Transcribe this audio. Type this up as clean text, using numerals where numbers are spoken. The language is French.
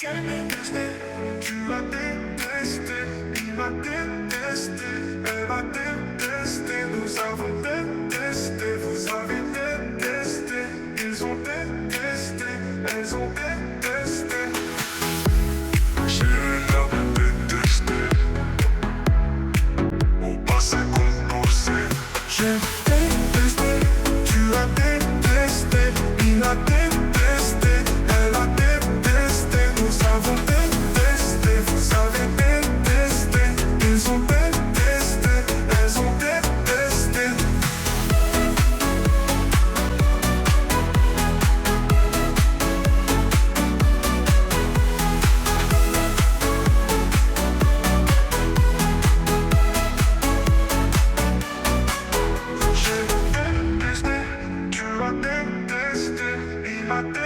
Détester, tu l'as détesté, il m'a détesté, elle m'a détesté, nous avons détesté, vous avez détesté, ils ont détesté, elles ont détesté. J'ai l'air de détester, au passé composé. J'ai détesté, tu as détesté, il a détesté, elle a détesté, nous avons détesté, vous avez détesté, ils ont détesté, elles ont détesté. J'ai détesté, tu as détesté, il a détesté.